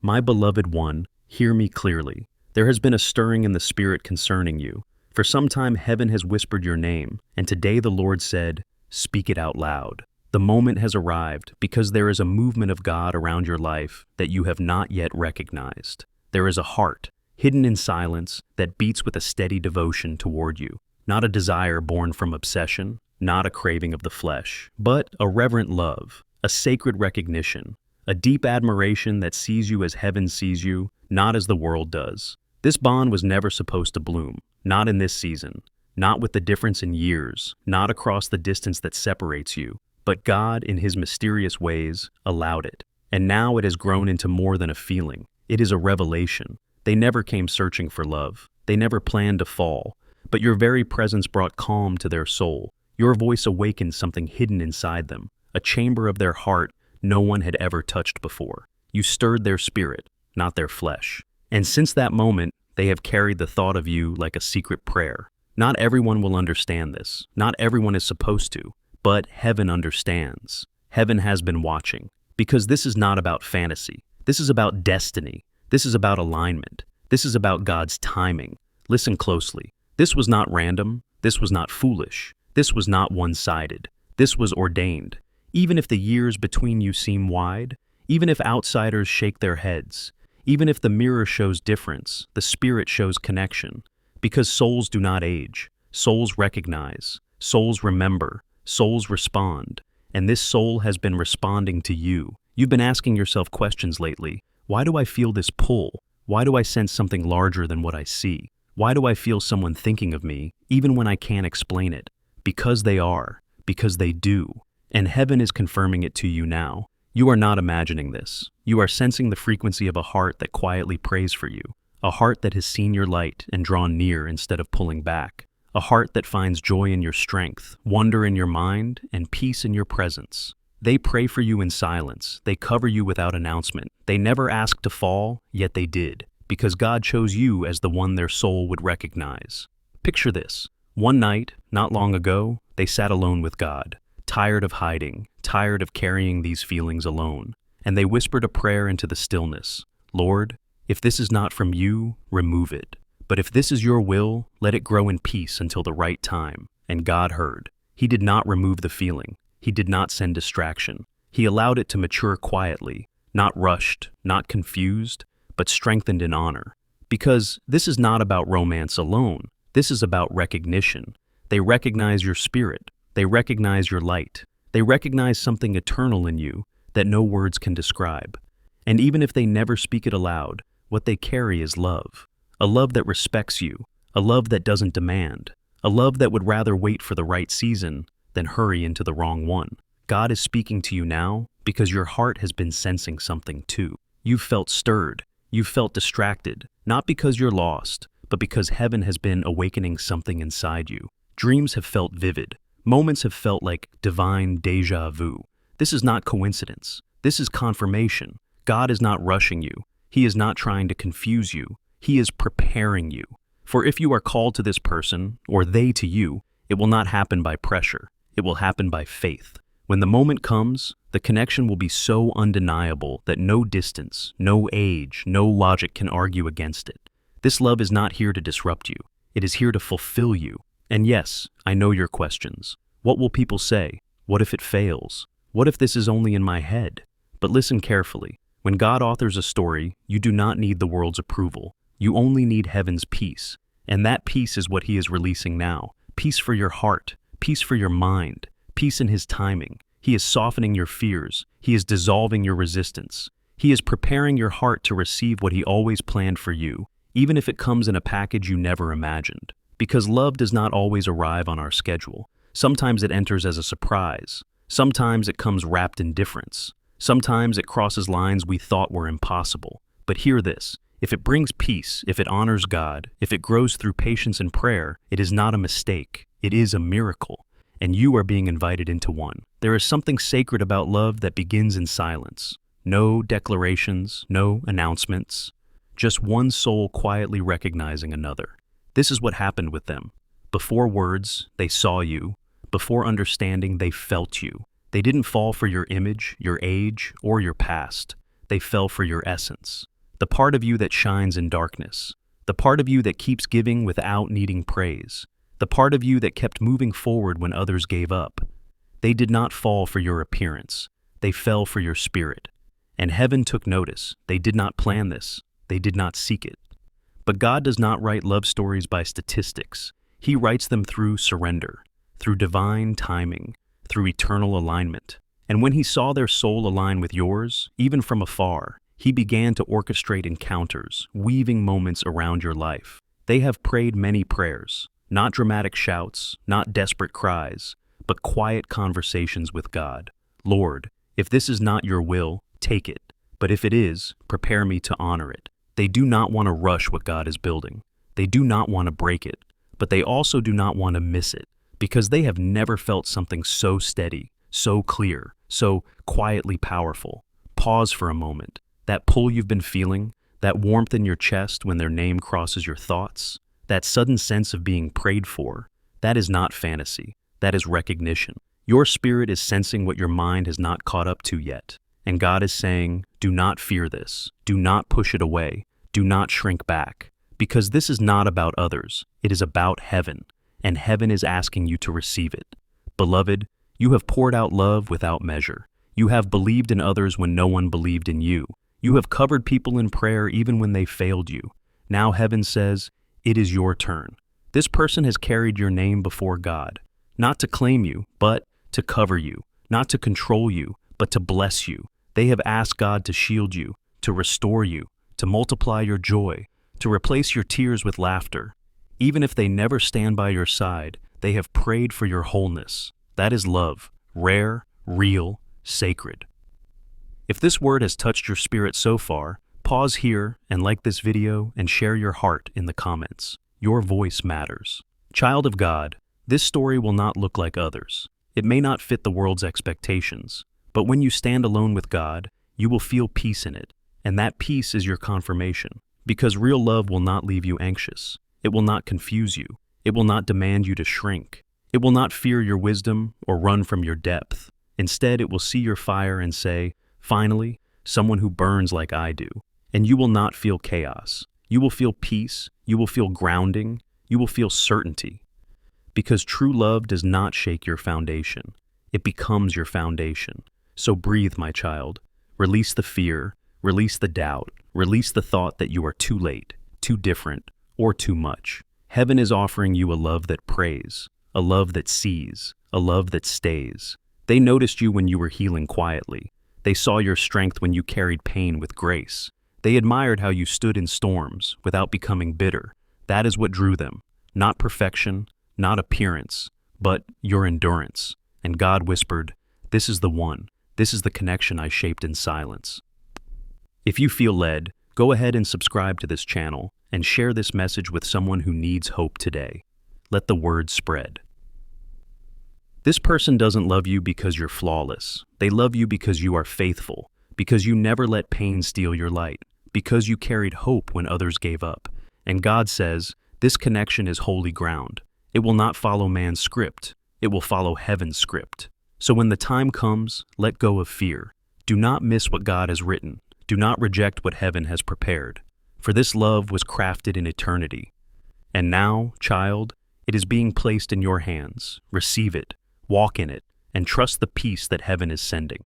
My beloved one, hear me clearly. There has been a stirring in the spirit concerning you. For some time heaven has whispered your name, and today the Lord said, speak it out loud. The moment has arrived because there is a movement of God around your life that you have not yet recognized. There is a heart, hidden in silence, that beats with a steady devotion toward you. Not a desire born from obsession, not a craving of the flesh, but a reverent love, a sacred recognition, a deep admiration that sees you as heaven sees you, not as the world does. This bond was never supposed to bloom, not in this season, not with the difference in years, not across the distance that separates you, but God, in His mysterious ways, allowed it. And now it has grown into more than a feeling. It is a revelation. They never came searching for love. They never planned to fall. But your very presence brought calm to their soul. Your voice awakened something hidden inside them, a chamber of their heart no one had ever touched before. You stirred their spirit, not their flesh. And since that moment, they have carried the thought of you like a secret prayer. Not everyone will understand this. Not everyone is supposed to. But heaven understands. Heaven has been watching. Because this is not about fantasy. This is about destiny. This is about alignment. This is about God's timing. Listen closely. This was not random. This was not foolish. This was not one-sided. This was ordained. Even if the years between you seem wide, even if outsiders shake their heads, even if the mirror shows difference, the Spirit shows connection. Because souls do not age. Souls recognize. Souls remember. Souls respond. And this soul has been responding to you. You've been asking yourself questions lately. Why do I feel this pull? Why do I sense something larger than what I see? Why do I feel someone thinking of me, even when I can't explain it? Because they are. Because they do. And heaven is confirming it to you now. You are not imagining this. You are sensing the frequency of a heart that quietly prays for you. A heart that has seen your light and drawn near instead of pulling back. A heart that finds joy in your strength, wonder in your mind, and peace in your presence. They pray for you in silence. They cover you without announcement. They never asked to fall, yet they did, because God chose you as the one their soul would recognize. Picture this. One night, not long ago, they sat alone with God, tired of hiding, tired of carrying these feelings alone, and they whispered a prayer into the stillness. Lord, if this is not from you, remove it. But if this is your will, let it grow in peace until the right time. And God heard. He did not remove the feeling. He did not send distraction. He allowed it to mature quietly, not rushed, not confused, but strengthened in honor. Because this is not about romance alone. This is about recognition. They recognize your spirit. They recognize your light. They recognize something eternal in you that no words can describe. And even if they never speak it aloud, what they carry is love. A love that respects you, a love that doesn't demand, a love that would rather wait for the right season than hurry into the wrong one. God is speaking to you now because your heart has been sensing something too. You've felt stirred, you've felt distracted, not because you're lost, but because heaven has been awakening something inside you. Dreams have felt vivid, moments have felt like divine déjà vu. This is not coincidence, this is confirmation. God is not rushing you, He is not trying to confuse you. He is preparing you. For if you are called to this person, or they to you, it will not happen by pressure. It will happen by faith. When the moment comes, the connection will be so undeniable that no distance, no age, no logic can argue against it. This love is not here to disrupt you. It is here to fulfill you. And yes, I know your questions. What will people say? What if it fails? What if this is only in my head? But listen carefully. When God authors a story, you do not need the world's approval. You only need heaven's peace, and that peace is what He is releasing now. Peace for your heart, peace for your mind, peace in His timing. He is softening your fears. He is dissolving your resistance. He is preparing your heart to receive what He always planned for you, even if it comes in a package you never imagined. Because love does not always arrive on our schedule. Sometimes it enters as a surprise. Sometimes it comes wrapped in difference. Sometimes it crosses lines we thought were impossible. But hear this. If it brings peace, if it honors God, if it grows through patience and prayer, it is not a mistake. It is a miracle. And you are being invited into one. There is something sacred about love that begins in silence. No declarations, no announcements. Just one soul quietly recognizing another. This is what happened with them. Before words, they saw you. Before understanding, they felt you. They didn't fall for your image, your age, or your past. They fell for your essence. the part of you that shines in darkness, the part of you that keeps giving without needing praise, the part of you that kept moving forward when others gave up. They did not fall for your appearance. They fell for your spirit. And heaven took notice. They did not plan this. They did not seek it. But God does not write love stories by statistics. He writes them through surrender, through divine timing, through eternal alignment. And when he saw their soul align with yours, even from afar, he began to orchestrate encounters, weaving moments around your life. They have prayed many prayers, not dramatic shouts, not desperate cries, but quiet conversations with God. Lord, if this is not your will, take it. But if it is, prepare me to honor it. They do not want to rush what God is building. They do not want to break it, but they also do not want to miss it, because they have never felt something so steady, so clear, so quietly powerful. Pause for a moment. That pull you've been feeling, that warmth in your chest when their name crosses your thoughts, that sudden sense of being prayed for, that is not fantasy. That is recognition. Your spirit is sensing what your mind has not caught up to yet. And God is saying, do not fear this. Do not push it away. Do not shrink back. Because this is not about others. It is about heaven. And heaven is asking you to receive it. Beloved, you have poured out love without measure. You have believed in others when no one believed in you. You have covered people in prayer even when they failed you. Now heaven says, it is your turn. This person has carried your name before God, not to claim you, but to cover you, not to control you, but to bless you. They have asked God to shield you, to restore you, to multiply your joy, to replace your tears with laughter. Even if they never stand by your side, they have prayed for your wholeness. That is love, rare, real, sacred. If this word has touched your spirit so far, pause here and like this video and share your heart in the comments. Your voice matters. Child of God, this story will not look like others. It may not fit the world's expectations, but when you stand alone with God, you will feel peace in it, and that peace is your confirmation, because real love will not leave you anxious. It will not confuse you. It will not demand you to shrink. It will not fear your wisdom or run from your depth. Instead, it will see your fire and say, finally, someone who burns like I do. And you will not feel chaos. You will feel peace. You will feel grounding. You will feel certainty. Because true love does not shake your foundation. It becomes your foundation. So breathe, my child. Release the fear. Release the doubt. Release the thought that you are too late, too different, or too much. Heaven is offering you a love that prays, a love that sees, a love that stays. They noticed you when you were healing quietly. They saw your strength when you carried pain with grace. They admired how you stood in storms without becoming bitter. That is what drew them. Not perfection, not appearance, but your endurance. And God whispered, this is the one. This is the connection I shaped in silence. If you feel led, go ahead and subscribe to this channel and share this message with someone who needs hope today. Let the word spread. This person doesn't love you because you're flawless. They love you because you are faithful, because you never let pain steal your light, because you carried hope when others gave up. And God says, this connection is holy ground. It will not follow man's script. It will follow heaven's script. So when the time comes, let go of fear. Do not miss what God has written. Do not reject what heaven has prepared. For this love was crafted in eternity. And now, child, it is being placed in your hands. Receive it, walk in it, and trust the peace that heaven is sending.